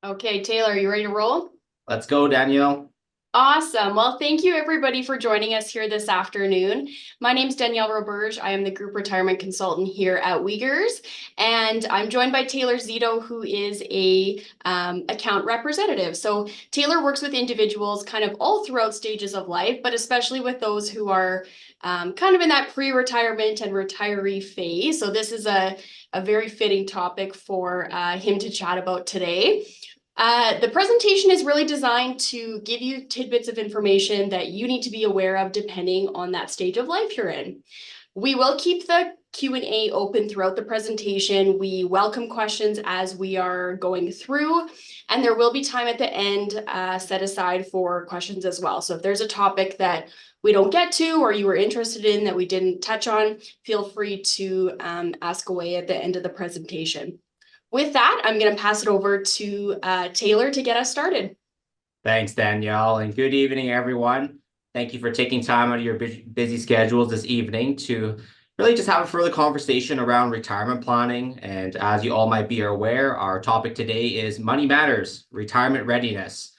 Okay, Taylor, are you ready to roll? Let's go, Danielle. Awesome. Well, thank you everybody for joining us here this afternoon. My name is Danielle Roberge. I am the group retirement consultant here at Wiegers, and I'm joined by Taylor Zito, who is a account representative. So Taylor works with individuals kind of all throughout stages of life, but especially with those who are kind of in that pre-retirement and retiree phase. So this is a very fitting topic for him to chat about today. The presentation is really designed to give you tidbits of information that you need to be aware of depending on that stage of life you're in. We will keep the Q&A open throughout the presentation. We welcome questions as we are going through, and there will be time at the end set aside for questions as well. So if there's a topic that we don't get to or you were interested in that we didn't touch on, feel free to ask away at the end of the presentation. With that, I'm going to pass it over to Taylor to get us started. Thanks, Danielle, and good evening, everyone. Thank you for taking time out of your busy schedules this evening to really just have a further conversation around retirement planning. And as you all might be aware, our topic today is Money Matters, Retirement Readiness.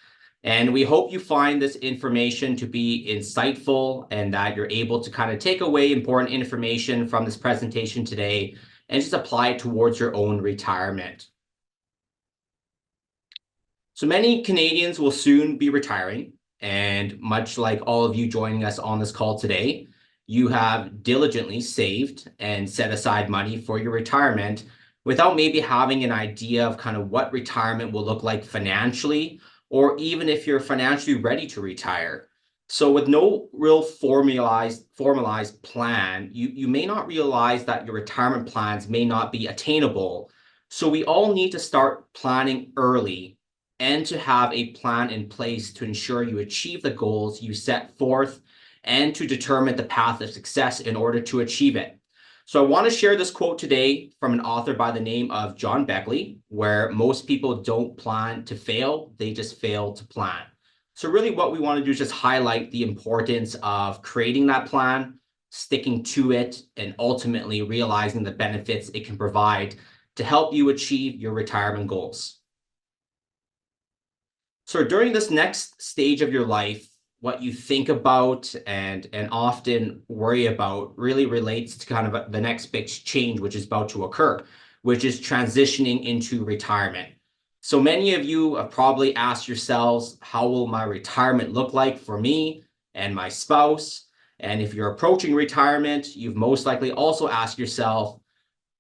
And we hope you find this information to be insightful and that you're able to kind of take away important information from this presentation today and just apply it towards your own retirement. So many Canadians will soon be retiring, and much like all of you joining us on this call today, you have diligently saved and set aside money for your retirement without maybe having an idea of kind of what retirement will look like financially, or even if you're financially ready to retire. So with no real formalized plan, you may not realize that your retirement plans may not be attainable. So we all need to start planning early and to have a plan in place to ensure you achieve the goals you set forth and to determine the path of success in order to achieve it. So I want to share this quote today from an author by the name of John Beckley, where most people don't plan to fail, they just fail to plan. So really what we want to do is just highlight the importance of creating that plan, sticking to it, and ultimately realizing the benefits it can provide to help you achieve your retirement goals. So during this next stage of your life, what you think about and often worry about really relates to kind of the next big change which is about to occur, which is transitioning into retirement. So many of you have probably asked yourselves, how will my retirement look like for me and my spouse? And if you're approaching retirement, you've most likely also asked yourself,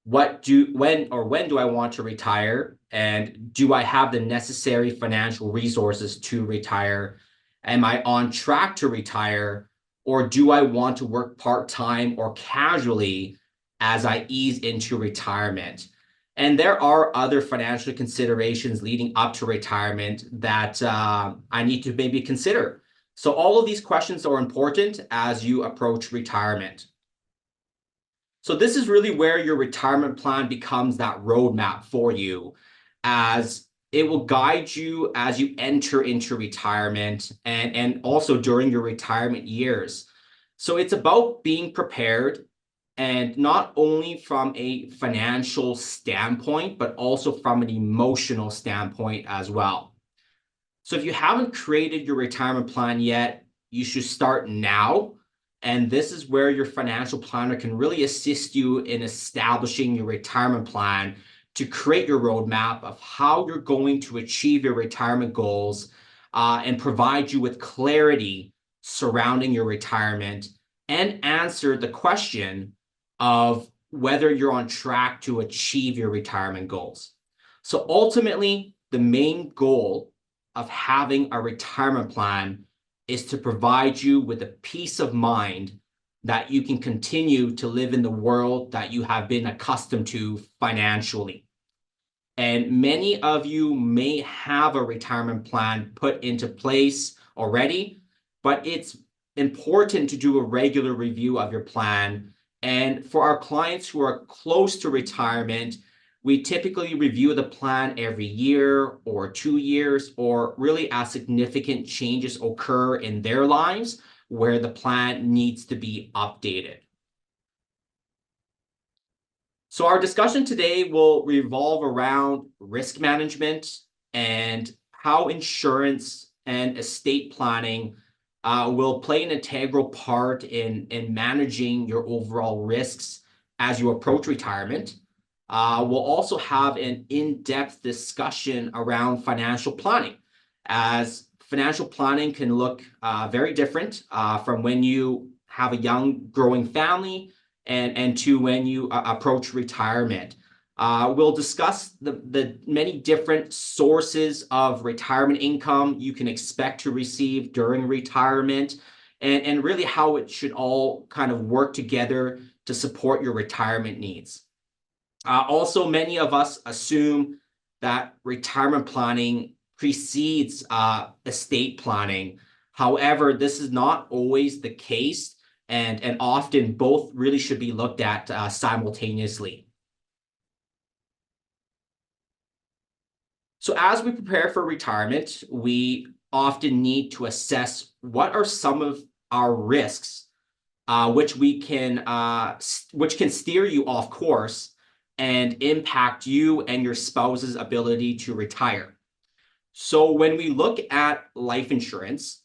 when do I want to retire? And do I have the necessary financial resources to retire? Am I on track to retire? Or do I want to work part-time or casually as I ease into retirement? And there are other financial considerations leading up to retirement that I need to maybe consider. So all of these questions are important as you approach retirement. So this is really where your retirement plan becomes that roadmap for you, as it will guide you as you enter into retirement and also during your retirement years. So it's about being prepared, and not only from a financial standpoint, but also from an emotional standpoint as well. So if you haven't created your retirement plan yet, you should start now. And this is where your financial planner can really assist you in establishing your retirement plan to create your roadmap of how you're going to achieve your retirement goals and provide you with clarity surrounding your retirement and answer the question of whether you're on track to achieve your retirement goals. So ultimately, the main goal of having a retirement plan is to provide you with a peace of mind that you can continue to live in the world that you have been accustomed to financially. And many of you may have a retirement plan put into place already, but it's important to do a regular review of your plan. And for our clients who are close to retirement, we typically review the plan every year or 2 years, or really as significant changes occur in their lives where the plan needs to be updated. So our discussion today will revolve around risk management, and how insurance and estate planning will play an integral part in managing your overall risks as you approach retirement. We'll also have an in-depth discussion around financial planning, as financial planning can look very different from when you have a young growing family and to when you approach retirement. We'll discuss the many different sources of retirement income you can expect to receive during retirement, and really how it should all kind of work together to support your retirement needs. Also, many of us assume that retirement planning precedes estate planning. However, this is not always the case, and often both really should be looked at simultaneously. So as we prepare for retirement, we often need to assess what are some of our risks, which can steer you off course and impact you and your spouse's ability to retire. So when we look at life insurance,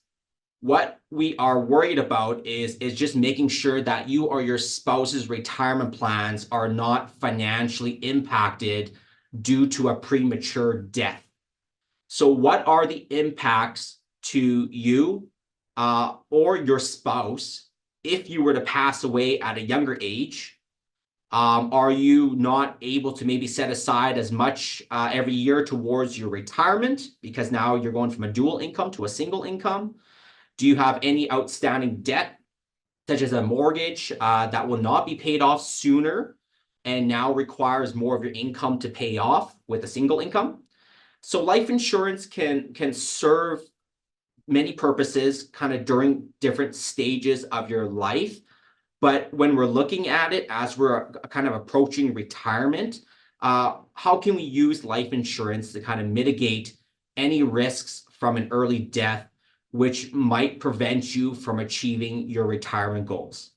what we are worried about is just making sure that you or your spouse's retirement plans are not financially impacted due to a premature death. So what are the impacts to you or your spouse if you were to pass away at a younger age? Are you not able to maybe set aside as much every year towards your retirement because now you're going from a dual income to a single income? Do you have any outstanding debt, such as a mortgage that will not be paid off sooner and now requires more of your income to pay off with a single income? So life insurance can serve many purposes kind of during different stages of your life. But when we're looking at it as we're kind of approaching retirement, how can we use life insurance to kind of mitigate any risks from an early death, which might prevent you from achieving your retirement goals?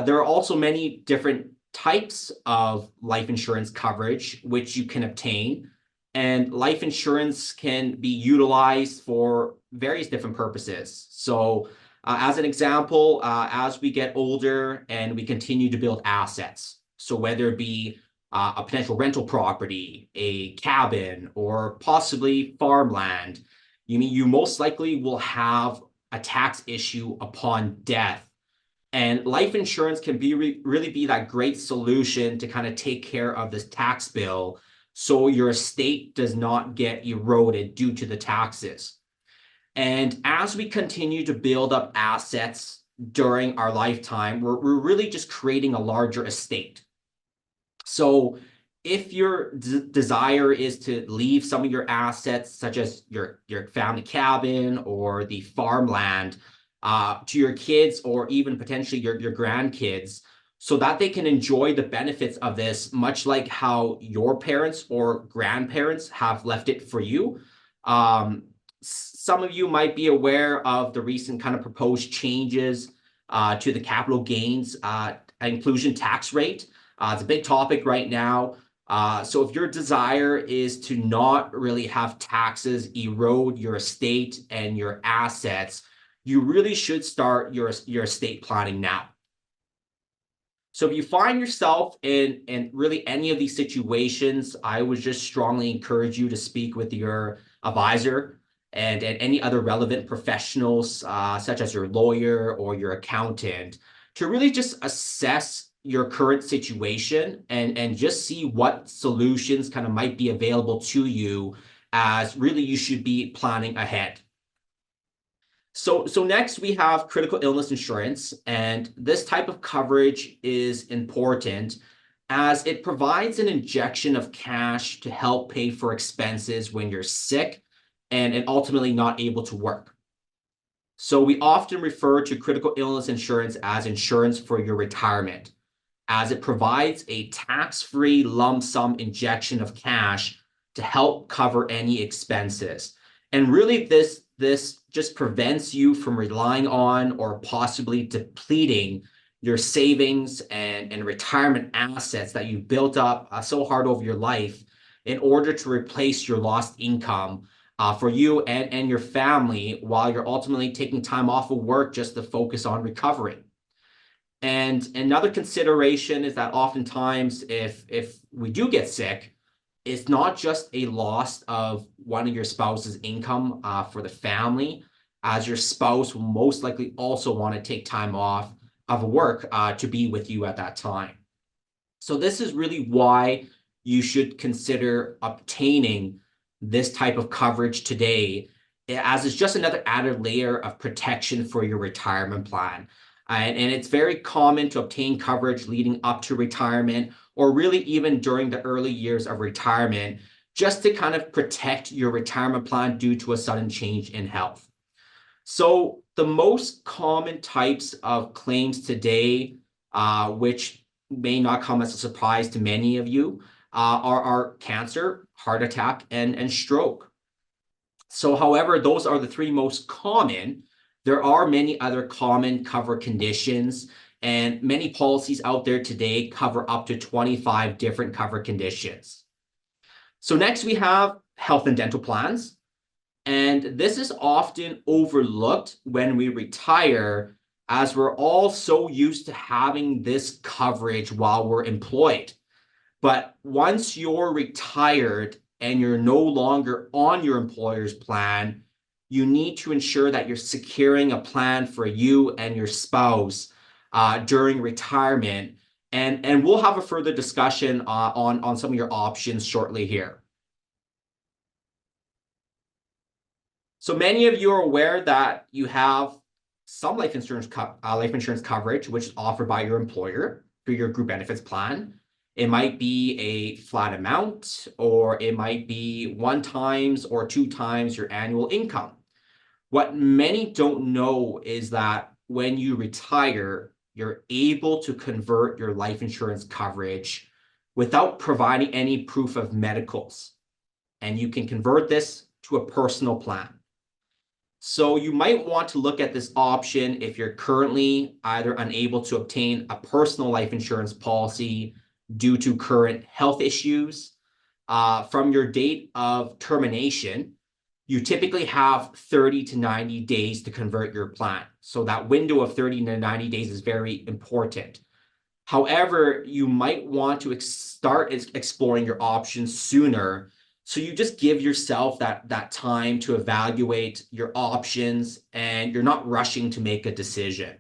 There are also many different types of life insurance coverage which you can obtain, and life insurance can be utilized for various different purposes. So as an example, as we get older and we continue to build assets, so whether it be a potential rental property, a cabin, or possibly farmland, you most likely will have a tax issue upon death. And life insurance can really be that great solution to kind of take care of this tax bill so your estate does not get eroded due to the taxes. And as we continue to build up assets during our lifetime, we're really just creating a larger estate. So if your desire is to leave some of your assets, such as your family cabin or the farmland, to your kids or even potentially your grandkids, so that they can enjoy the benefits of this, much like how your parents or grandparents have left it for you. Some of you might be aware of the recent kind of proposed changes to the capital gains inclusion tax rate. It's a big topic right now. So if your desire is to not really have taxes erode your estate and your assets, you really should start your estate planning now. So if you find yourself in really any of these situations, I would just strongly encourage you to speak with your advisor and any other relevant professionals, such as your lawyer or your accountant, to really just assess your current situation and just see what solutions kind of might be available to you, as really you should be planning ahead. So next we have critical illness insurance, and this type of coverage is important as it provides an injection of cash to help pay for expenses when you're sick and ultimately not able to work. So we often refer to critical illness insurance as insurance for your retirement, as it provides a tax-free lump sum injection of cash to help cover any expenses. And really this just prevents you from relying on or possibly depleting your savings and retirement assets that you built up so hard over your life, in order to replace your lost income for you and your family while you're ultimately taking time off of work just to focus on recovering. And another consideration is that oftentimes if we do get sick, it's not just a loss of one of your spouse's income for the family, as your spouse will most likely also want to take time off of work to be with you at that time. So this is really why you should consider obtaining this type of coverage today, as it's just another added layer of protection for your retirement plan. And it's very common to obtain coverage leading up to retirement, or really even during the early years of retirement, just to kind of protect your retirement plan due to a sudden change in health. So the most common types of claims today, which may not come as a surprise to many of you, are cancer, heart attack, and stroke. So, however, those are the three most common. There are many other common cover conditions, and many policies out there today cover up to 25 different cover conditions. So next we have health and dental plans. And this is often overlooked when we retire, as we're all so used to having this coverage while we're employed. But once you're retired and you're no longer on your employer's plan, you need to ensure that you're securing a plan for you and your spouse during retirement. And we'll have a further discussion on some of your options shortly here. So many of you are aware that you have some life insurance coverage, which is offered by your employer through your group benefits plan. It might be a flat amount, or it might be 1 times or 2 times your annual income. What many don't know is that when you retire, you're able to convert your life insurance coverage without providing any proof of medicals. And you can convert this to a personal plan. So you might want to look at this option if you're currently either unable to obtain a personal life insurance policy due to current health issues. From your date of termination, you typically have 30 to 90 days to convert your plan. So that window of 30 to 90 days is very important. However, you might want to start exploring your options sooner. So you just give yourself that time to evaluate your options, and you're not rushing to make a decision.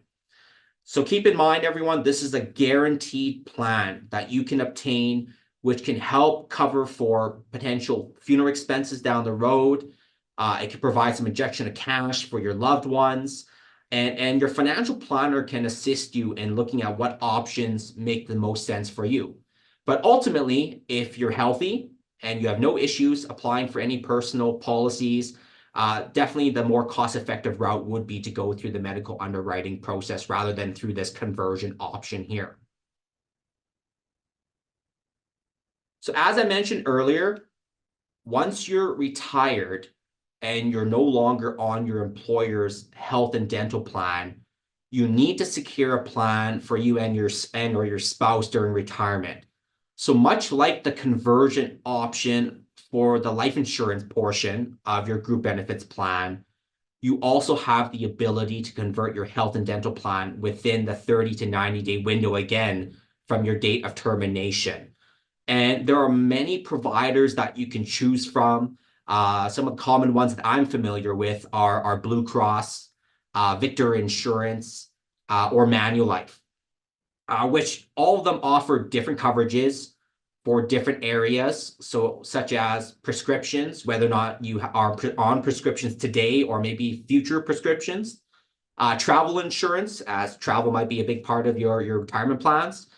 So keep in mind, everyone, this is a guaranteed plan that you can obtain, which can help cover for potential funeral expenses down the road. It can provide some injection of cash for your loved ones. And your financial planner can assist you in looking at what options make the most sense for you. But ultimately, if you're healthy and you have no issues applying for any personal policies, definitely the more cost-effective route would be to go through the medical underwriting process rather than through this conversion option here. So as I mentioned earlier, once you're retired and you're no longer on your employer's health and dental plan, you need to secure a plan for you and or your spouse during retirement. So much like the conversion option for the life insurance portion of your group benefits plan, you also have the ability to convert your health and dental plan within the 30 to 90-day window, again, from your date of termination. And there are many providers that you can choose from. Some of the common ones that I'm familiar with are Blue Cross, Victor Insurance, or Manulife, which all of them offer different coverages for different areas. So such as prescriptions, whether or not you are on prescriptions today or maybe future prescriptions, travel insurance, as travel might be a big part of your retirement plans,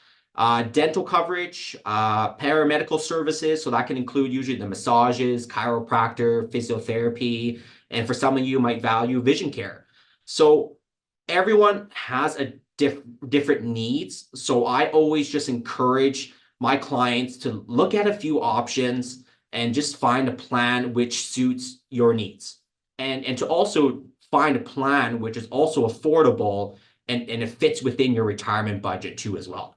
dental coverage, paramedical services. So that can include usually the massages, chiropractor, physiotherapy, and for some of you might value vision care. So everyone has a different needs. So I always just encourage my clients to look at a few options and just find a plan which suits your needs. And to also find a plan which is also affordable and it fits within your retirement budget too as well.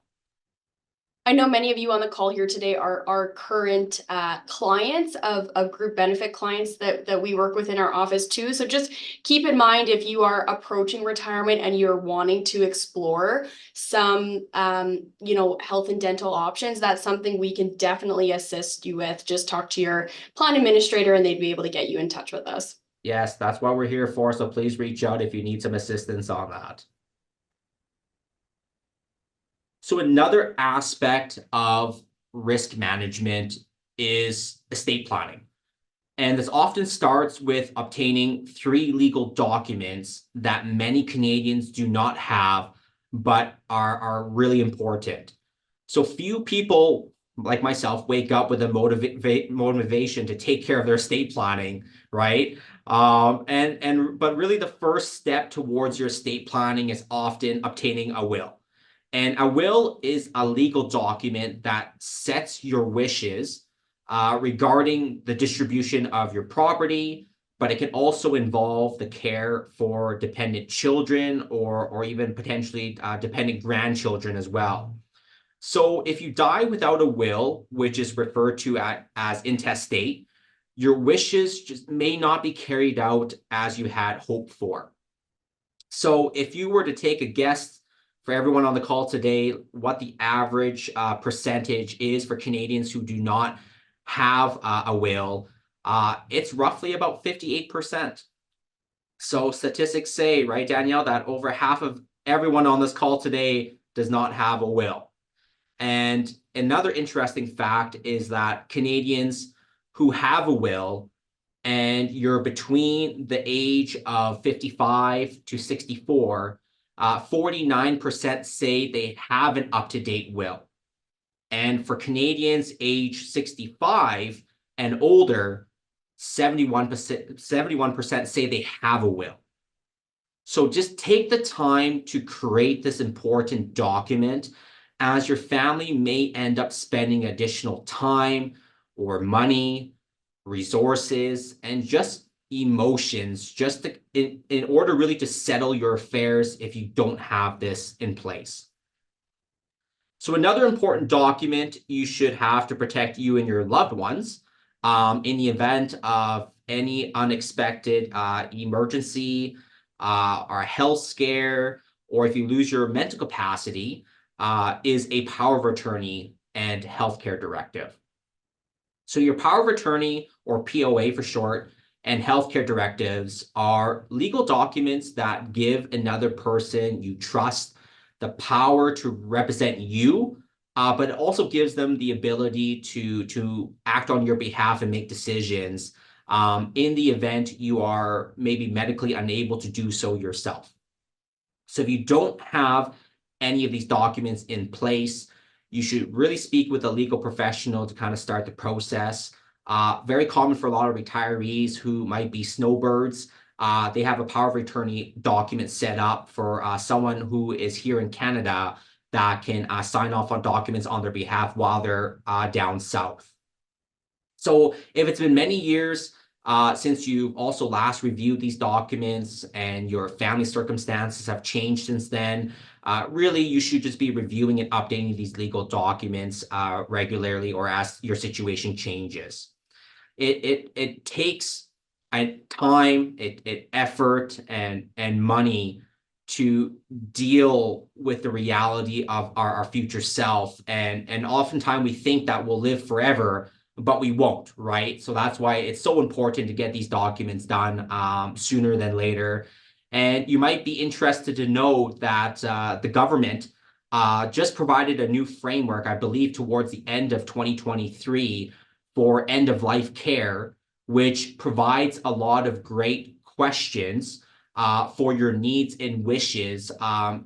I know many of you on the call here today are current clients of group benefit clients that we work with in our office too. So just keep in mind, if you are approaching retirement and you're wanting to explore some health and dental options, that's something we can definitely assist you with. Just talk to your plan administrator and they'd be able to get you in touch with us. Yes, that's what we're here for. So please reach out if you need some assistance on that. So another aspect of risk management is estate planning. And this often starts with obtaining 3 legal documents that many Canadians do not have, but are really important. So few people like myself wake up with a motivation to take care of their estate planning, right? But really the first step towards your estate planning is often obtaining a will. And a will is a legal document that sets your wishes regarding the distribution of your property, but it can also involve the care for dependent children or even potentially dependent grandchildren as well. So if you die without a will, which is referred to as intestate, your wishes just may not be carried out as you had hoped for. So if you were to take a guess for everyone on the call today, what the average percentage is for Canadians who do not have a will, it's roughly about 58%. So statistics say, right, Danielle, that over half of everyone on this call today does not have a will. And another interesting fact is that Canadians who have a will and you're between the age of 55 to 64, 49% say they have an up-to-date will. And for Canadians age 65 and older, 71% say they have a will. So just take the time to create this important document, as your family may end up spending additional time or money, resources, and just emotions just in order really to settle your affairs if you don't have this in place. So another important document you should have to protect you and your loved ones in the event of any unexpected emergency or a health scare, or if you lose your mental capacity, is a power of attorney and healthcare directive. So your power of attorney, or POA for short, and healthcare directives are legal documents that give another person you trust the power to represent you, but it also gives them the ability to act on your behalf and make decisions in the event you are maybe medically unable to do so yourself. So if you don't have any of these documents in place, you should really speak with a legal professional to kind of start the process. Very common for a lot of retirees who might be snowbirds. They have a power of attorney document set up for someone who is here in Canada that can sign off on documents on their behalf while they're down south. So if it's been many years since you've also last reviewed these documents and your family circumstances have changed since then, really you should just be reviewing and updating these legal documents regularly or as your situation changes. It takes time, effort, and money to deal with the reality of our future self, and oftentimes we think that we'll live forever, but we won't, right? So that's why it's so important to get these documents done sooner than later. And you might be interested to know that the government just provided a new framework, I believe, towards the end of 2023 for end-of-life care, which provides a lot of great questions for your needs and wishes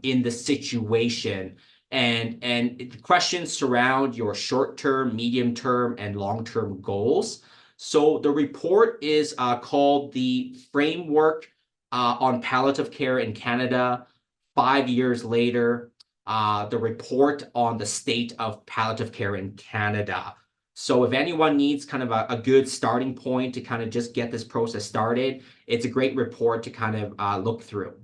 in the situation. And the questions surround your short-term, medium-term, and long-term goals. So the report is called the Framework on Palliative Care in Canada. 5 years later, the report on the state of palliative care in Canada. So if anyone needs kind of a good starting point to kind of just get this process started, it's a great report to kind of look through.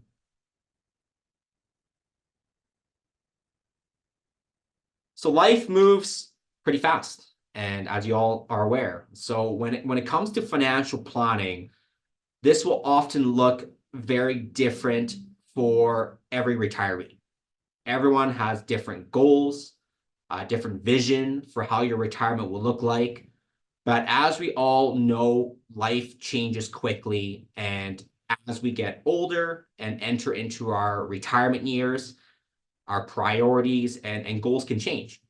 So life moves pretty fast, and as you all are aware. So when it comes to financial planning, this will often look very different for every retiree. Everyone has different goals, different vision for how your retirement will look like. But as we all know, life changes quickly. And as we get older and enter into our retirement years, our priorities and goals can change.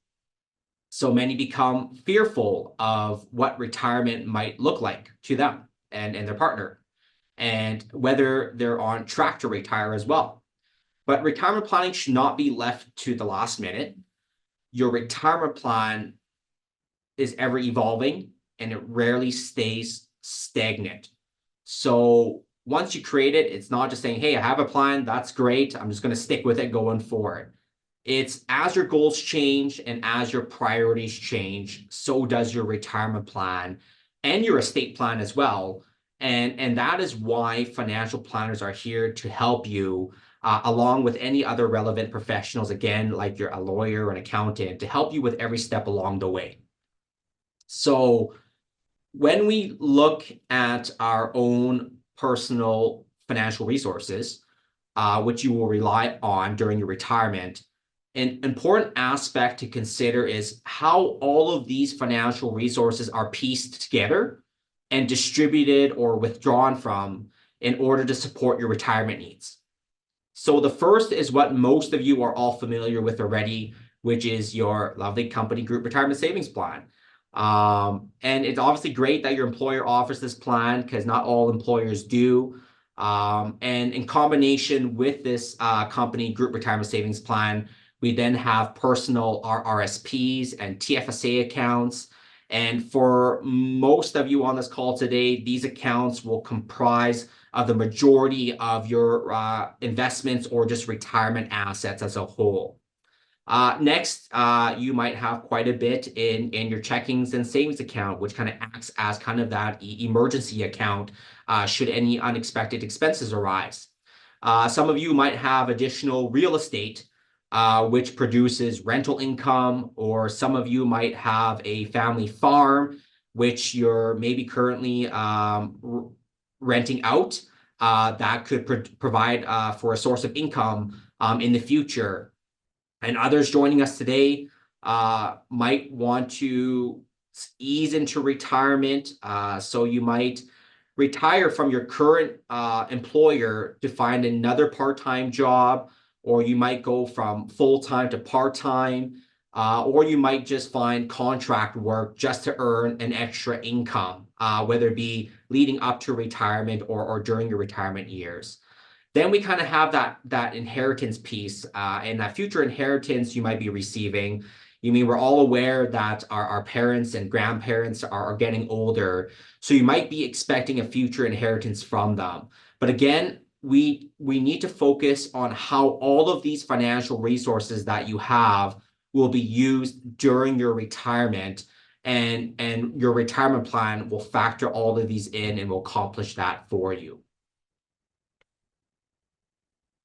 So many become fearful of what retirement might look like to them and their partner, and whether they're on track to retire as well. But retirement planning should not be left to the last minute. Your retirement plan is ever evolving and it rarely stays stagnant. So once you create it, it's not just saying, hey, I have a plan, that's great, I'm just going to stick with it going forward. It's as your goals change and as your priorities change, so does your retirement plan and your estate plan as well. And that is why financial planners are here to help you, along with any other relevant professionals, again, like you're a lawyer or an accountant, to help you with every step along the way. So when we look at our own personal financial resources, which you will rely on during your retirement, an important aspect to consider is how all of these financial resources are pieced together and distributed or withdrawn from in order to support your retirement needs. So the first is what most of you are all familiar with already, which is your lovely company group retirement savings plan. And it's obviously great that your employer offers this plan because not all employers do. And in combination with this company group retirement savings plan, we then have personal RRSPs and TFSA accounts. And for most of you on this call today, these accounts will comprise of the majority of your investments or just retirement assets as a whole. Next, you might have quite a bit in your checkings and savings account, which kind of acts as kind of that emergency account should any unexpected expenses arise. Some of you might have additional real estate, which produces rental income, or some of you might have a family farm, which you're maybe currently renting out, that could provide for a source of income in the future. And others joining us today might want to ease into retirement. So you might retire from your current employer to find another part-time job, or you might go from full-time to part-time, or you might just find contract work just to earn an extra income, whether it be leading up to retirement or during your retirement years. Then we kind of have that inheritance piece, and that future inheritance you might be receiving. You mean we're all aware that our parents and grandparents are getting older, so you might be expecting a future inheritance from them. But again, we need to focus on how all of these financial resources that you have will be used during your retirement, and your retirement plan will factor all of these in and will accomplish that for you.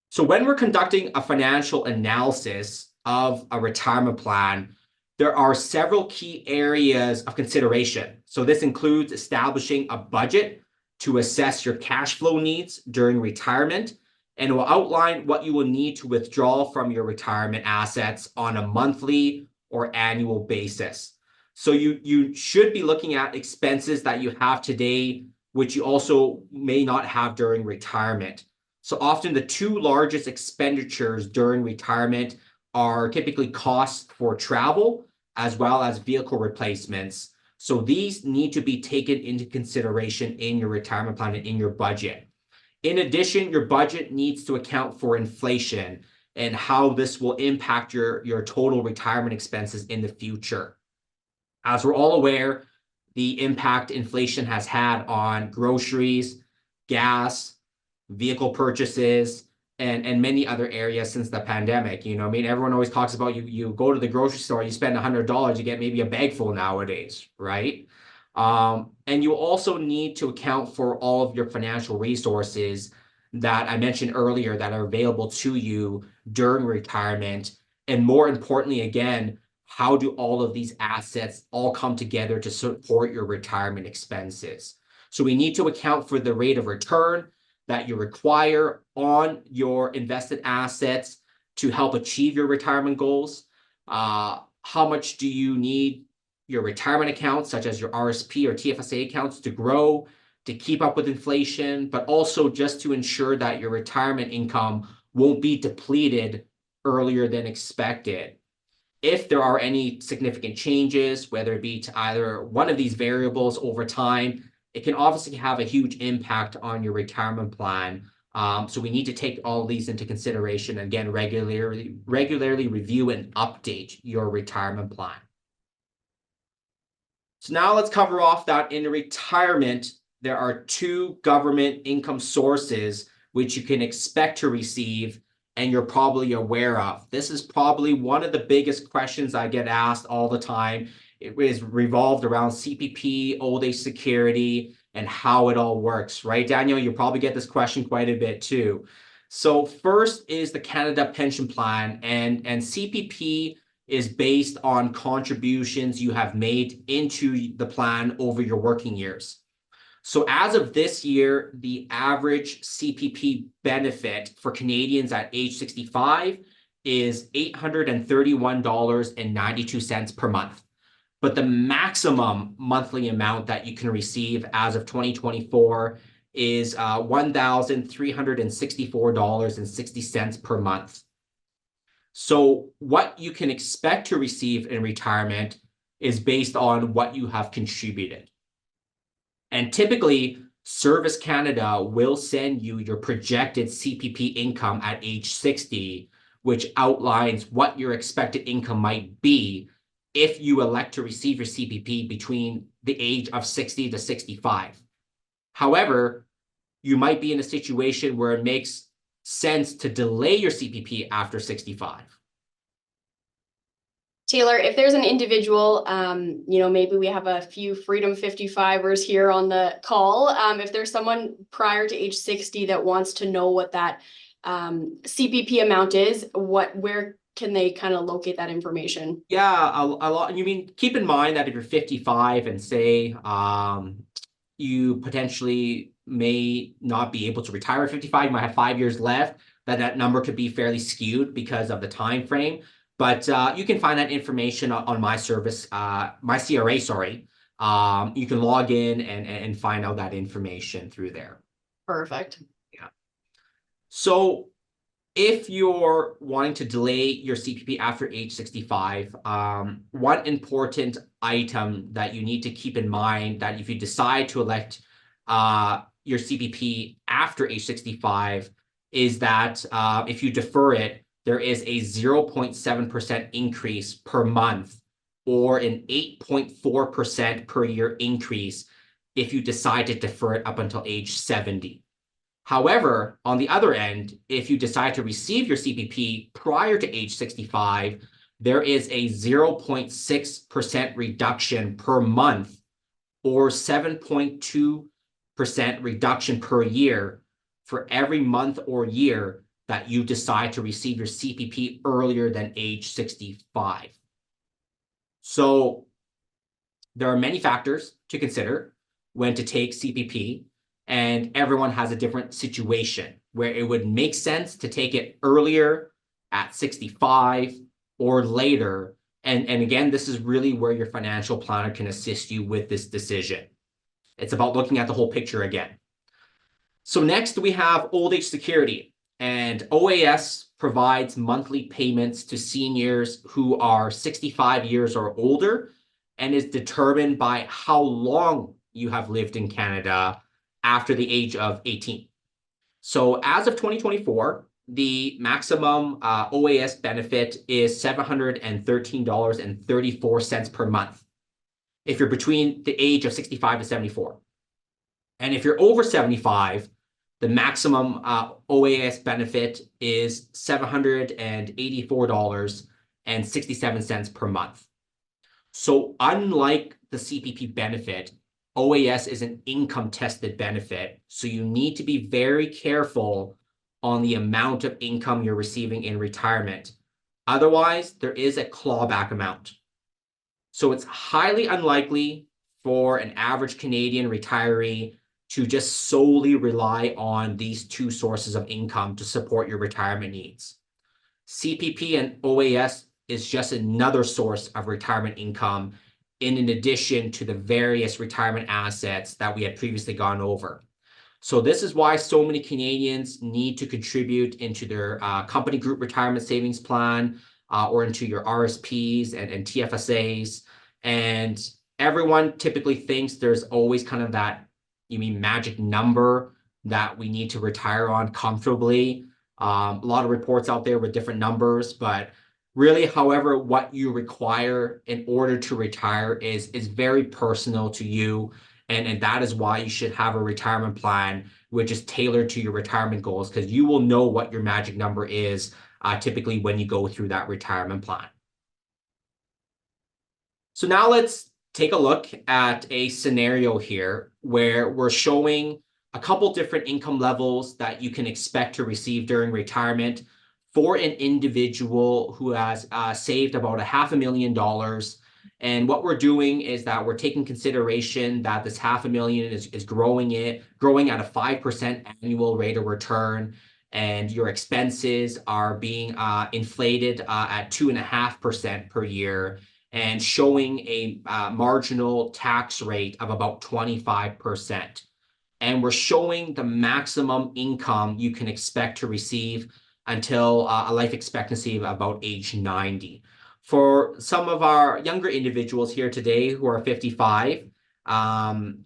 So when we're conducting a financial analysis of a retirement plan, there are several key areas of consideration. So this includes establishing a budget to assess your cash flow needs during retirement, and it will outline what you will need to withdraw from your retirement assets on a monthly or annual basis. So you should be looking at expenses that you have today, which you also may not have during retirement. So often the two largest expenditures during retirement are typically costs for travel as well as vehicle replacements. So these need to be taken into consideration in your retirement plan and in your budget. In addition, your budget needs to account for inflation and how this will impact your total retirement expenses in the future. As we're all aware, the impact inflation has had on groceries, gas, vehicle purchases, and many other areas since the pandemic. I mean, everyone always talks about you go to the grocery store, you spend $100, you get maybe a bag full nowadays, right? And you also need to account for all of your financial resources that I mentioned earlier that are available to you during retirement. And more importantly, again, how do all of these assets all come together to support your retirement expenses? So we need to account for the rate of return that you require on your invested assets to help achieve your retirement goals. How much do you need your retirement accounts, such as your RSP or TFSA accounts, to grow, to keep up with inflation, but also just to ensure that your retirement income won't be depleted earlier than expected. If there are any significant changes, whether it be to either one of these variables over time, it can obviously have a huge impact on your retirement plan. So we need to take all these into consideration and again, regularly review and update your retirement plan. So now let's cover off that in retirement, there are two government income sources which you can expect to receive and you're probably aware of. This is probably one of the biggest questions I get asked all the time. It is revolved around CPP, old age security, and how it all works, right, Daniel? You probably get this question quite a bit too. So first is the Canada Pension Plan, and CPP is based on contributions you have made into the plan over your working years. So as of this year, the average CPP benefit for Canadians at age 65 is $831.92 per month. But the maximum monthly amount that you can receive as of 2024 is $1,364.60 per month. So what you can expect to receive in retirement is based on what you have contributed. And typically, Service Canada will send you your projected CPP income at age 60, which outlines what your expected income might be if you elect to receive your CPP between the age of 60 to 65. However, you might be in a situation where it makes sense to delay your CPP after 65. Taylor, if there's an individual, maybe we have a few Freedom 55ers here on the call. If there's someone prior to age 60 that wants to know what that CPP amount is, where can they kind of locate that information? Yeah, a lot. You mean, keep in mind that if you're 55 and say you potentially may not be able to retire at 55, you might have 5 years left, that number could be fairly skewed because of the time frame. But you can find that information on my service, my CRA, sorry. You can log in and find out that information through there. Perfect. Yeah. So if you're wanting to delay your CPP after age 65, one important item that you need to keep in mind that if you decide to elect your CPP after age 65 is that if you defer it, there is a 0.7% increase per month or an 8.4% per year increase if you decide to defer it up until age 70. However, on the other end, if you decide to receive your CPP prior to age 65, there is a 0.6% reduction per month or 7.2% reduction per year for every month or year that you decide to receive your CPP earlier than age 65. So there are many factors to consider when to take CPP, and everyone has a different situation where it would make sense to take it earlier at 65 or later. And again, this is really where your financial planner can assist you with this decision. It's about looking at the whole picture again. So next we have old age security. And OAS provides monthly payments to seniors who are 65 years or older and is determined by how long you have lived in Canada after the age of 18. So as of 2024, the maximum OAS benefit is $713.34 per month if you're between the age of 65 to 74. And if you're over 75, the maximum OAS benefit is $784.67 per month. So unlike the CPP benefit, OAS is an income-tested benefit. So you need to be very careful on the amount of income you're receiving in retirement. Otherwise, there is a clawback amount. So it's highly unlikely for an average Canadian retiree to just solely rely on these two sources of income to support your retirement needs. CPP and OAS is just another source of retirement income in addition to the various retirement assets that we had previously gone over. So this is why so many Canadians need to contribute into their company group retirement savings plan or into your RSPs and TFSAs. And everyone typically thinks there's always kind of that, magic number that we need to retire on comfortably. A lot of reports out there with different numbers, but really, however, what you require in order to retire is very personal to you. And that is why you should have a retirement plan which is tailored to your retirement goals, because you will know what your magic number is typically when you go through that retirement plan. So now let's take a look at a scenario here where we're showing a couple different income levels that you can expect to receive during retirement for an individual who has saved about $500,000. And what we're doing is that we're taking consideration that this $500,000 is growing at a 5% annual rate of return, and your expenses are being inflated at 2.5% per year, and showing a marginal tax rate of about 25%. And we're showing the maximum income you can expect to receive until a life expectancy of about age 90. For some of our younger individuals here today who are 55,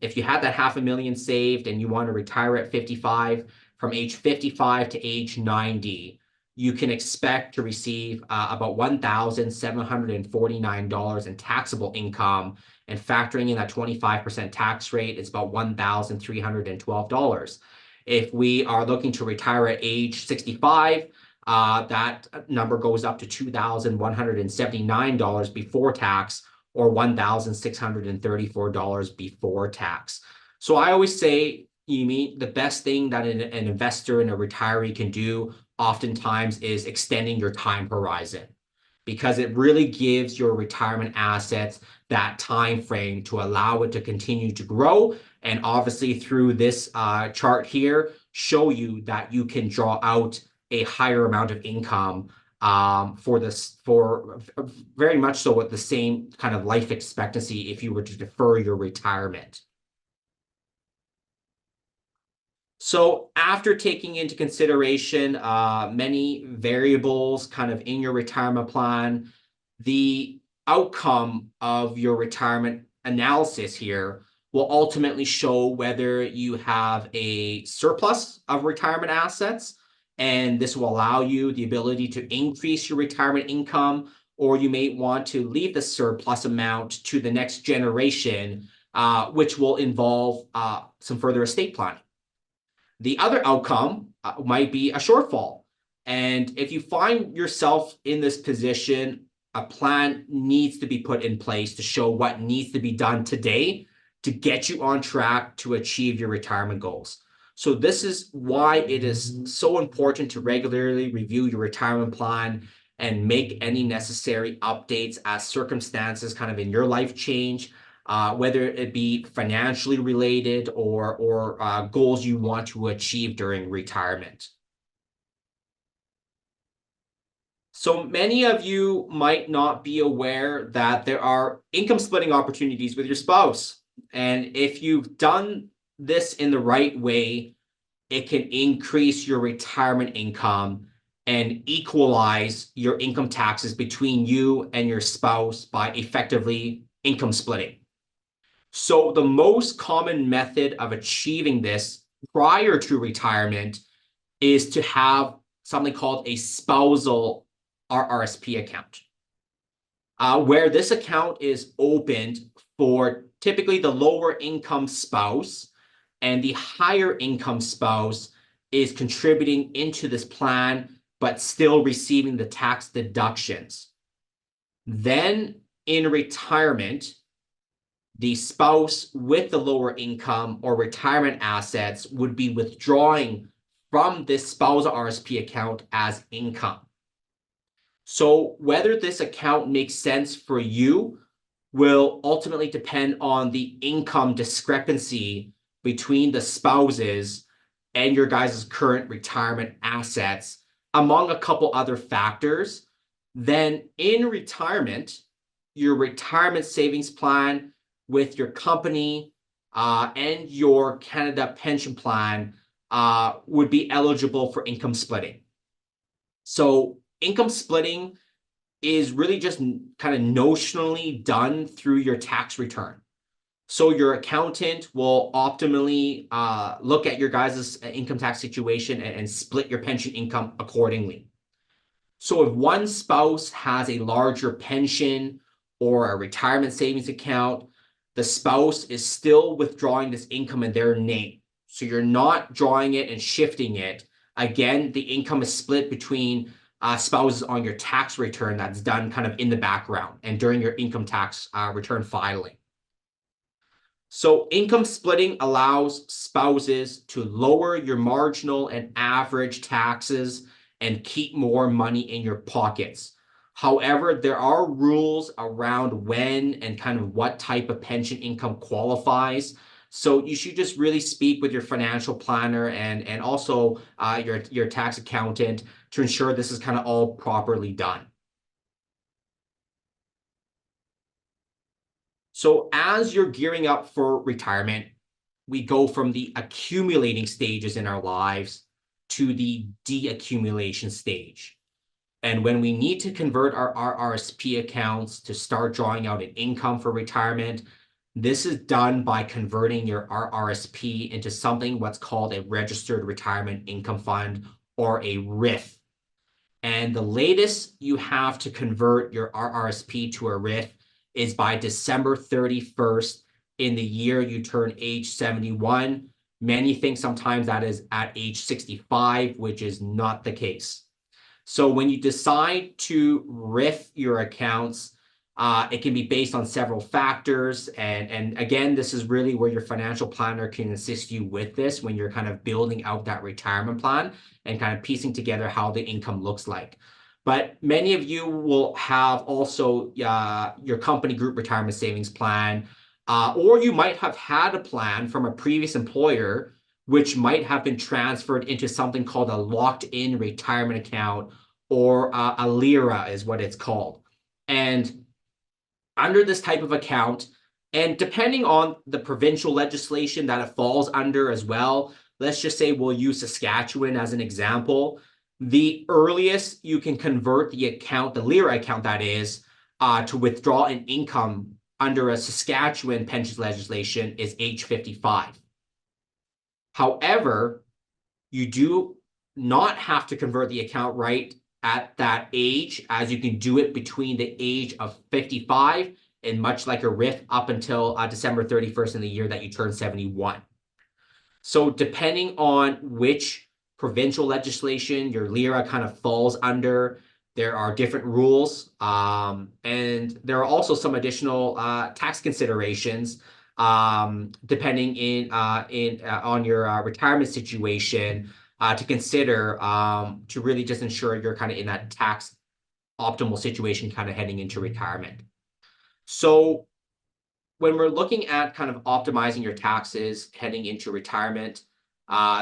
if you had that $500,000 saved and you want to retire at 55, from age 55 to age 90, you can expect to receive about $1,749 in taxable income, and factoring in that 25% tax rate, it's about $1,312. If we are looking to retire at age 65, that number goes up to $2,179 before tax, or $1,634 before tax. So I always say, the best thing that an investor and a retiree can do oftentimes is extending your time horizon, because it really gives your retirement assets that time frame to allow it to continue to grow. And obviously through this chart here, show you that you can draw out a higher amount of income for very much so with the same kind of life expectancy if you were to defer your retirement. So after taking into consideration many variables kind of in your retirement plan, the outcome of your retirement analysis here will ultimately show whether you have a surplus of retirement assets, and this will allow you the ability to increase your retirement income, or you may want to leave the surplus amount to the next generation, which will involve some further estate planning. The other outcome might be a shortfall. And if you find yourself in this position, a plan needs to be put in place to show what needs to be done today to get you on track to achieve your retirement goals. So this is why it is so important to regularly review your retirement plan and make any necessary updates as circumstances kind of in your life change, whether it be financially related or goals you want to achieve during retirement. So many of you might not be aware that there are income splitting opportunities with your spouse. And if you've done this in the right way, it can increase your retirement income and equalize your income taxes between you and your spouse by effectively income splitting. So the most common method of achieving this prior to retirement is to have something called a spousal RRSP account, where this account is opened for typically the lower income spouse, and the higher income spouse is contributing into this plan, but still receiving the tax deductions. Then in retirement, the spouse with the lower income or retirement assets would be withdrawing from this spousal RSP account as income. So whether this account makes sense for you will ultimately depend on the income discrepancy between the spouses and your guys' current retirement assets, among a couple other factors. Then in retirement, your retirement savings plan with your company and your Canada pension plan would be eligible for income splitting. So income splitting is really just kind of notionally done through your tax return. So your accountant will optimally look at your guys' income tax situation and split your pension income accordingly. So if one spouse has a larger pension or a retirement savings account, the spouse is still withdrawing this income in their name. So you're not drawing it and shifting it. Again, the income is split between spouses on your tax return that's done kind of in the background and during your income tax return filing. So income splitting allows spouses to lower your marginal and average taxes and keep more money in your pockets. However, there are rules around when and kind of what type of pension income qualifies. So you should just really speak with your financial planner and also your tax accountant to ensure this is kind of all properly done. So as you're gearing up for retirement, we go from the accumulating stages in our lives to the deaccumulation stage. And when we need to convert our RRSP accounts to start drawing out an income for retirement, this is done by converting your RRSP into something what's called a registered retirement income fund, or a RIF. And the latest you have to convert your RRSP to a RIF is by December 31st in the year you turn age 71. Many think sometimes that is at age 65, which is not the case. So when you decide to RIF your accounts, it can be based on several factors. And again, this is really where your financial planner can assist you with this when you're kind of building out that retirement plan and kind of piecing together how the income looks like. But many of you will have also your company group retirement savings plan, or you might have had a plan from a previous employer, which might have been transferred into something called a locked-in retirement account, or a LIRA is what it's called. And under this type of account, and depending on the provincial legislation that it falls under as well, let's just say we'll use Saskatchewan as an example. The earliest you can convert the account, the LIRA account that is, to withdraw an income under a Saskatchewan pensions legislation is age 55. However, you do not have to convert the account right at that age, as you can do it between the age of 55 and much like a RIF up until December 31st in the year that you turn 71. So depending on which provincial legislation your LIRA kind of falls under, there are different rules, and there are also some additional tax considerations depending on your retirement situation to consider to really just ensure you're kind of in that tax optimal situation kind of heading into retirement. So when we're looking at kind of optimizing your taxes heading into retirement,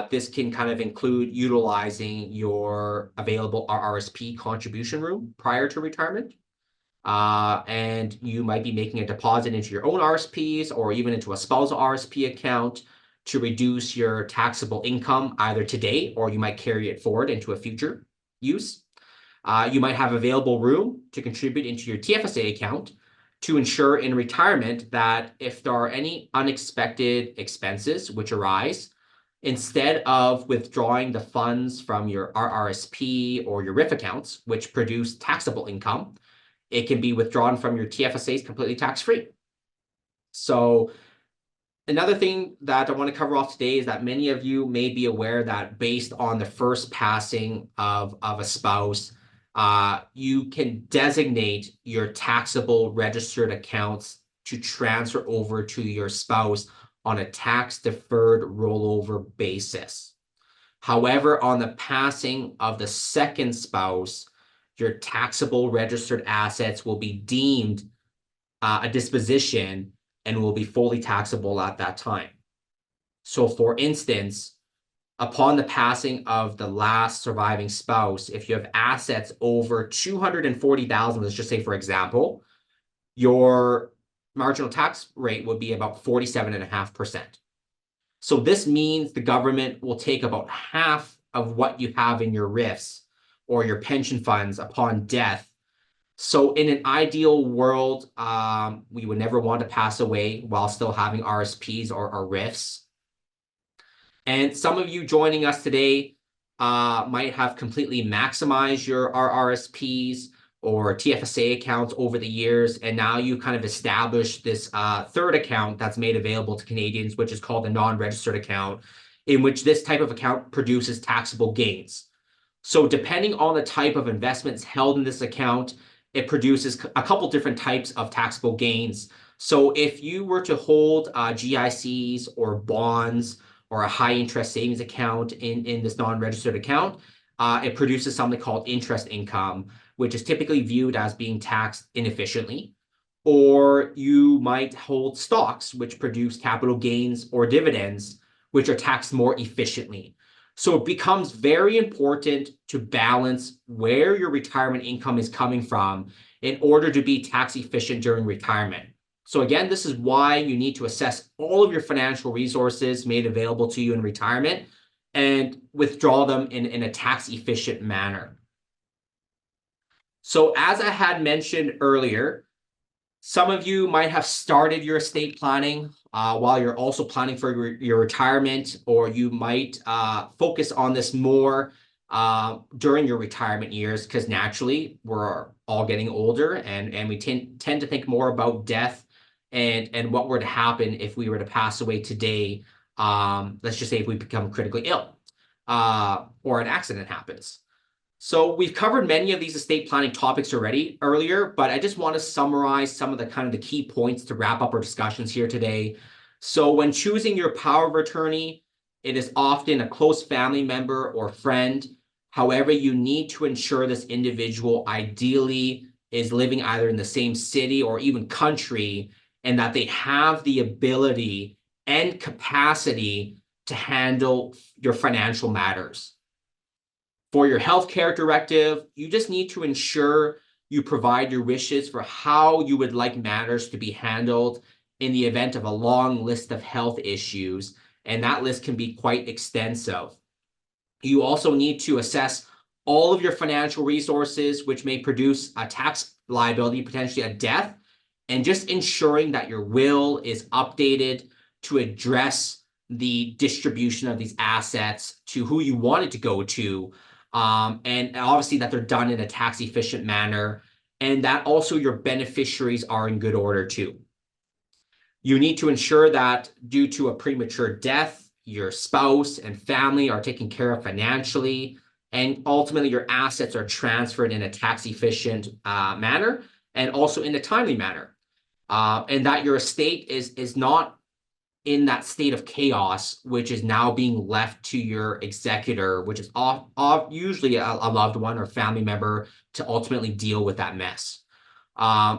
this can kind of include utilizing your available RRSP contribution room prior to retirement. And you might be making a deposit into your own RSPs or even into a spousal RSP account to reduce your taxable income either today, or you might carry it forward into a future use. You might have available room to contribute into your TFSA account to ensure in retirement that if there are any unexpected expenses which arise, instead of withdrawing the funds from your RRSP or your RIF accounts, which produce taxable income, it can be withdrawn from your TFSAs completely tax-free. So another thing that I want to cover off today is that many of you may be aware that based on the first passing of a spouse, you can designate your taxable registered accounts to transfer over to your spouse on a tax-deferred rollover basis. However, on the passing of the second spouse, your taxable registered assets will be deemed a disposition and will be fully taxable at that time. So for instance, upon the passing of the last surviving spouse, if you have assets over 240,000, let's just say, for example, your marginal tax rate would be about 47.5%. So this means the government will take about half of what you have in your RIFs or your pension funds upon death. So in an ideal world, we would never want to pass away while still having RSPs or RIFs. And some of you joining us today might have completely maximized your RRSPs or TFSA accounts over the years, and now you kind of established this third account that's made available to Canadians, which is called a non-registered account, in which this type of account produces taxable gains. So depending on the type of investments held in this account, it produces a couple different types of taxable gains. So if you were to hold GICs or bonds or a high interest savings account in this non-registered account, it produces something called interest income, which is typically viewed as being taxed inefficiently. Or you might hold stocks, which produce capital gains or dividends, which are taxed more efficiently. So it becomes very important to balance where your retirement income is coming from in order to be tax efficient during retirement. So again, this is why you need to assess all of your financial resources made available to you in retirement and withdraw them in a tax efficient manner. So as I had mentioned earlier, some of you might have started your estate planning while you're also planning for your retirement, or you might focus on this more during your retirement years, because naturally we're all getting older and we tend to think more about death and what were to happen if we were to pass away today. Let's just say if we become critically ill or an accident happens. So we've covered many of these estate planning topics earlier, but I just want to summarize some of the kind of the key points to wrap up our discussions here today. So when choosing your power of attorney, it is often a close family member or friend. However, you need to ensure this individual ideally is living either in the same city or even country, and that they have the ability and capacity to handle your financial matters. For your healthcare directive, you just need to ensure you provide your wishes for how you would like matters to be handled in the event of a long list of health issues, and that list can be quite extensive. You also need to assess all of your financial resources, which may produce a tax liability, potentially a death, and just ensuring that your will is updated to address the distribution of these assets to who you want it to go to. And obviously that they're done in a tax efficient manner, and that also your beneficiaries are in good order too. You need to ensure that due to a premature death, your spouse and family are taken care of financially, and ultimately your assets are transferred in a tax efficient manner and also in a timely manner. And that your estate is not in that state of chaos, which is now being left to your executor, which is usually a loved one or family member to ultimately deal with that mess.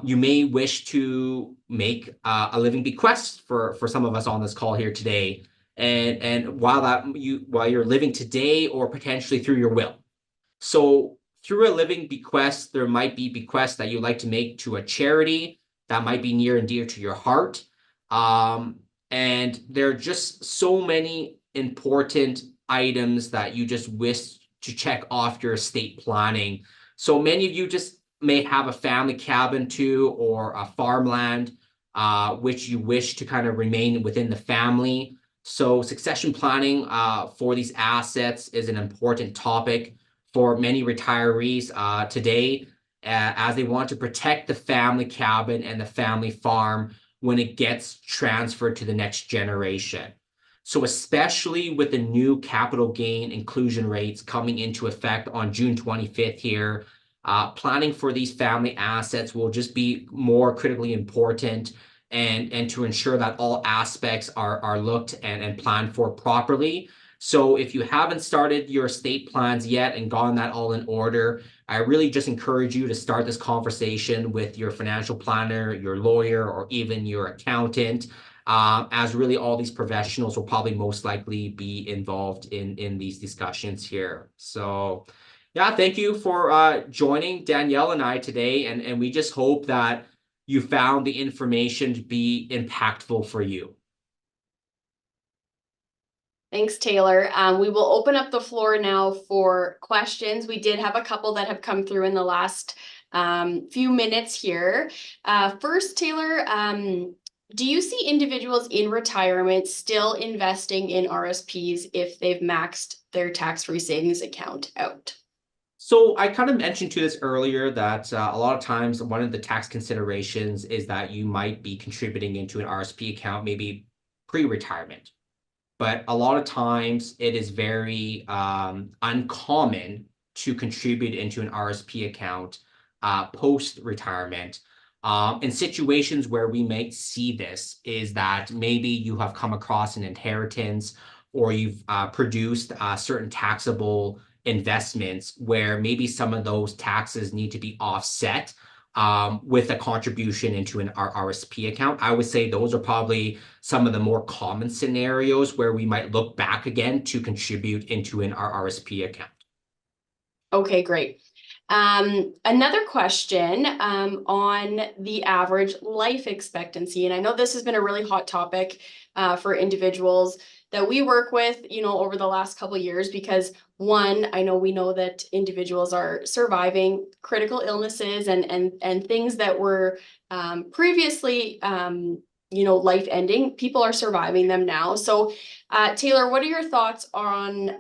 You may wish to make a living bequest for some of us on this call here today, and while you're living today or potentially through your will. So through a living bequest, there might be bequests that you'd like to make to a charity that might be near and dear to your heart. And there are just so many important items that you just wish to check off your estate planning. So many of you just may have a family cabin too, or a farmland, which you wish to kind of remain within the family. So succession planning for these assets is an important topic for many retirees today, as they want to protect the family cabin and the family farm when it gets transferred to the next generation. So especially with the new capital gain inclusion rates coming into effect on June 25th here, planning for these family assets will just be more critically important, and to ensure that all aspects are looked and planned for properly So if you haven't started your estate plans yet and gotten that all in order, I really just encourage you to start this conversation with your financial planner, your lawyer, or even your accountant, as really all these professionals will probably most likely be involved in these discussions here. So yeah, thank you for joining Danielle and I today. And we just hope that you found the information to be impactful for you. Thanks, Taylor. We will open up the floor now for questions. We did have a couple that have come through in the last few minutes here. First, Taylor, do you see individuals in retirement still investing in RSPs if they've maxed their tax-free savings account out? So I kind of mentioned to this earlier that a lot of times one of the tax considerations is that you might be contributing into an RSP account, maybe pre-retirement. But a lot of times it is very uncommon to contribute into an RSP account post-retirement. In situations where we might see this is that maybe you have come across an inheritance or you've produced certain taxable investments where maybe some of those taxes need to be offset with a contribution into an RSP account. I would say those are probably some of the more common scenarios where we might look back again to contribute into an RSP account. Okay, great. Another question on the average life expectancy. And I know this has been a really hot topic for individuals that we work with, over the last couple of years, because one, we know that individuals are surviving critical illnesses and things that were previously life ending. People are surviving them now. So Taylor, what are your thoughts on,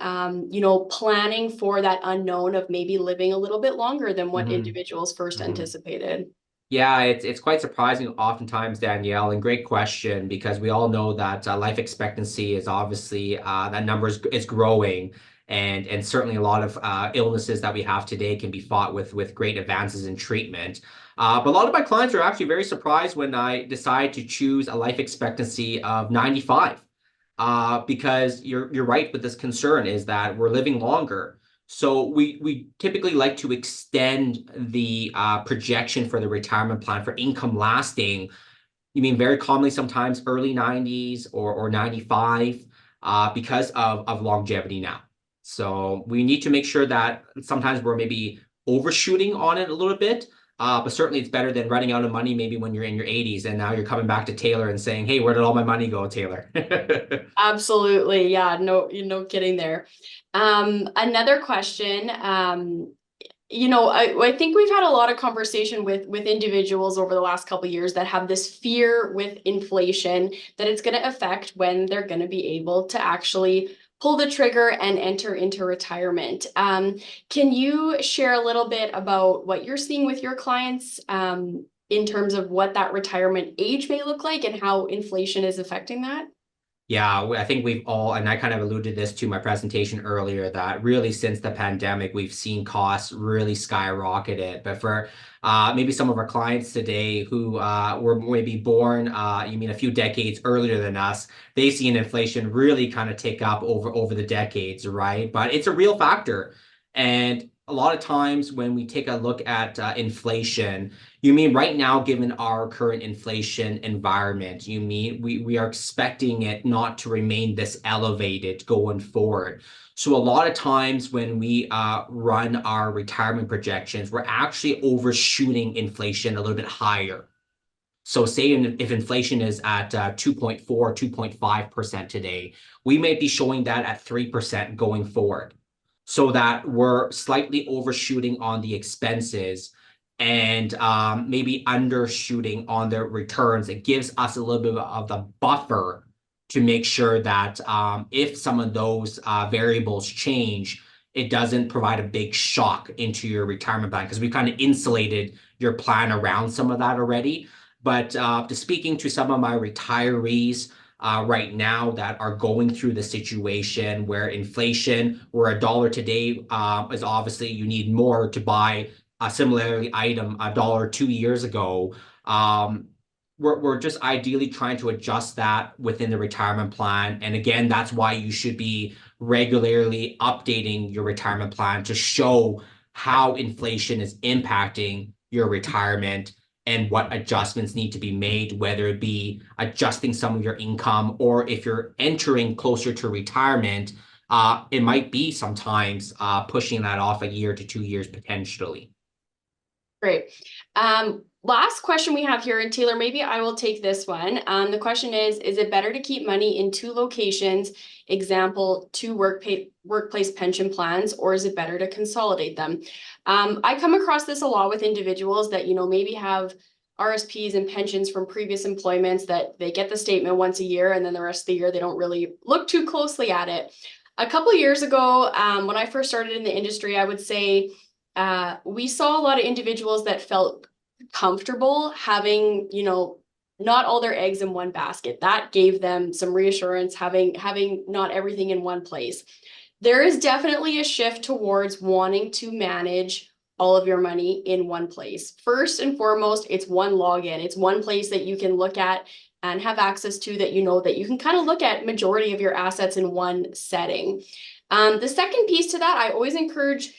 planning for that unknown of maybe living a little bit longer than what individuals first anticipated? Yeah, it's quite surprising oftentimes, Danielle, and great question because we all know that life expectancy is obviously that number is growing, and certainly a lot of illnesses that we have today can be fought with great advances in treatment. But a lot of my clients are actually very surprised when I decide to choose a life expectancy of 95, because you're right with this concern is that we're living longer. So we typically like to extend the projection for the retirement plan for income lasting. You mean very commonly sometimes early 90s or 95 because of longevity now. So we need to make sure that sometimes we're maybe overshooting on it a little bit. But certainly it's better than running out of money maybe when you're in your 80s and now you're coming back to Taylor and saying, hey, where did all my money go, Taylor? Absolutely. Yeah, no kidding there. Another question, I think we've had a lot of conversation with individuals over the last couple of years that have this fear with inflation that it's going to affect when they're going to be able to actually pull the trigger and enter into retirement. Can you share a little bit about what you're seeing with your clients in terms of what that retirement age may look like and how inflation is affecting that? Yeah, I think we've all, and I kind of alluded this to my presentation earlier, that really since the pandemic, we've seen costs really skyrocketed. But for maybe some of our clients today who were maybe born, you mean a few decades earlier than us, they see an inflation really kind of tick up over the decades, right? But it's a real factor. And a lot of times when we take a look at inflation, you mean right now, given our current inflation environment, you mean we are expecting it not to remain this elevated going forward. So a lot of times when we run our retirement projections, we're actually overshooting inflation a little bit higher. So say if inflation is at 2.4, 2.5% today, we may be showing that at 3% going forward, so that we're slightly overshooting on the expenses and maybe undershooting on the returns. It gives us a little bit of the buffer to make sure that if some of those variables change, it doesn't provide a big shock into your retirement plan because we kind of insulated your plan around some of that already. But to speaking to some of my retirees right now that are going through the situation where inflation, where a dollar today is obviously you need more to buy a similarly item a dollar 2 years ago. We're just ideally trying to adjust that within the retirement plan. And again, that's why you should be regularly updating your retirement plan to show how inflation is impacting your retirement and what adjustments need to be made, whether it be adjusting some of your income, or if you're entering closer to retirement, it might be sometimes pushing that off a year to 2 years potentially. Great. Last question we have here, and Taylor, maybe I will take this one. The question is it better to keep money in two locations, example, two workplace pension plans, or is it better to consolidate them? I come across this a lot with individuals that, maybe have RSPs and pensions from previous employments that they get the statement once a year, and then the rest of the year, they don't really look too closely at it. A couple of years ago, when I first started in the industry, I would say, we saw a lot of individuals that felt comfortable having, not all their eggs in one basket. That gave them some reassurance, having not everything in one place. There is definitely a shift towards wanting to manage all of your money in one place. First and foremost, it's one login. It's one place that you can look at and have access to, that that you can kind of look at majority of your assets in one setting. The second piece to that, I always encourage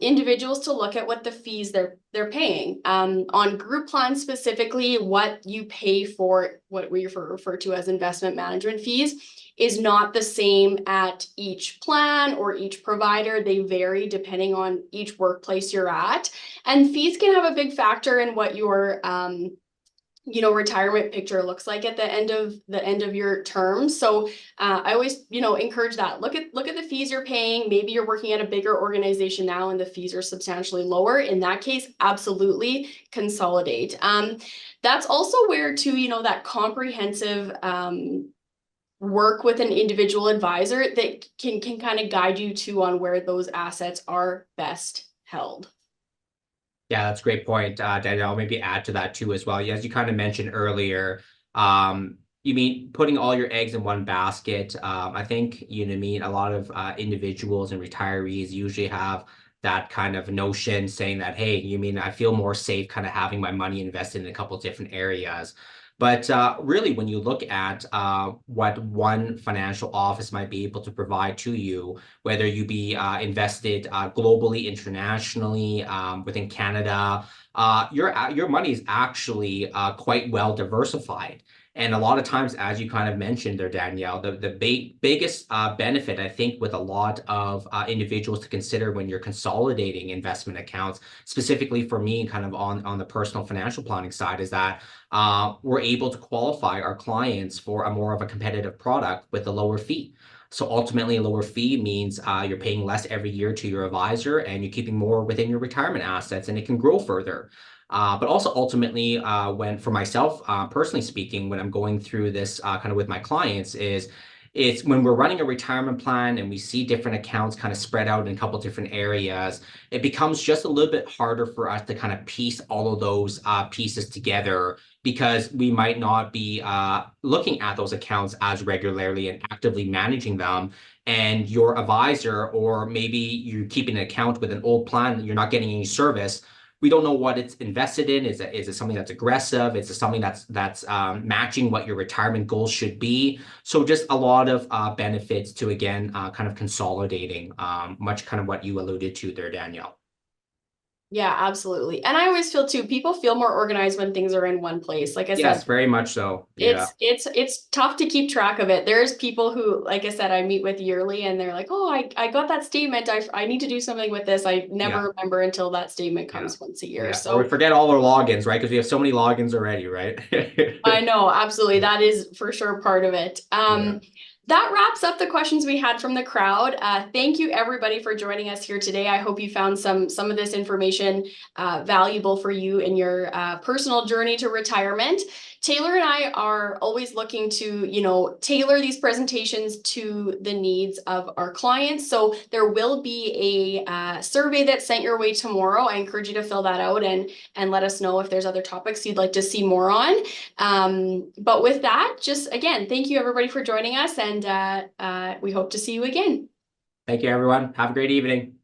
individuals to look at what the fees they're paying. On group plans specifically, what you pay for what we refer to as investment management fees is not the same at each plan or each provider. They vary depending on each workplace you're at. And fees can have a big factor in what your retirement picture looks like at the end of your term. So I always, encourage that. Look at the fees you're paying. Maybe you're working at a bigger organization now and the fees are substantially lower. In that case, absolutely consolidate. That's also where that comprehensive work with an individual advisor that can kind of guide you on where those assets are best held. Yeah, that's a great point, Daniel. I'll maybe add to that too as well. As you kind of mentioned earlier, you mean putting all your eggs in one basket. I think, a lot of individuals and retirees usually have that kind of notion saying that, hey, I feel more safe kind of having my money invested in a couple of different areas. But really, when you look at what one financial office might be able to provide to you, whether you be invested globally, internationally, within Canada, your money is actually quite well diversified. And a lot of times, as you kind of mentioned there, Danielle, the biggest benefit, I think, with a lot of individuals to consider when you're consolidating investment accounts, specifically for me, kind of on the personal financial planning side, is that we're able to qualify our clients for a more of a competitive product with a lower fee. So ultimately, a lower fee means you're paying less every year to your advisor and you're keeping more within your retirement assets, and it can grow further. But also ultimately, for myself, personally speaking, when I'm going through this kind of with my clients, it's when we're running a retirement plan and we see different accounts kind of spread out in a couple of different areas, it becomes just a little bit harder for us to kind of piece all of those pieces together, because we might not be looking at those accounts as regularly and actively managing them. And your advisor, or maybe you're keeping an account with an old plan and you're not getting any service. We don't know what it's invested in. Is it something that's aggressive? Is it something that's matching what your retirement goals should be? So just a lot of benefits to, again, kind of consolidating, much kind of what you alluded to there, Danielle. Yeah, absolutely. And I always feel too, people feel more organized when things are in one place. Like I said, yes, very much so. Yeah. It's tough to keep track of it. There's people who, like I said, I meet with yearly and they're like, oh, I got that statement. I need to do something with this. I never remember until that statement comes once a year. So or we forget all our logins, right? Because we have so many logins already, right? I know, absolutely. That is for sure part of it. That wraps up the questions we had from the crowd. Thank you everybody for joining us here today. I hope you found some of this information valuable for you in your personal journey to retirement. Taylor and I are always looking to, tailor these presentations to the needs of our clients. So there will be a survey that's sent your way tomorrow. I encourage you to fill that out and let us know if there's other topics you'd like to see more on. But with that, just again, thank you everybody for joining us, and we hope to see you again. Thank you, everyone. Have a great evening.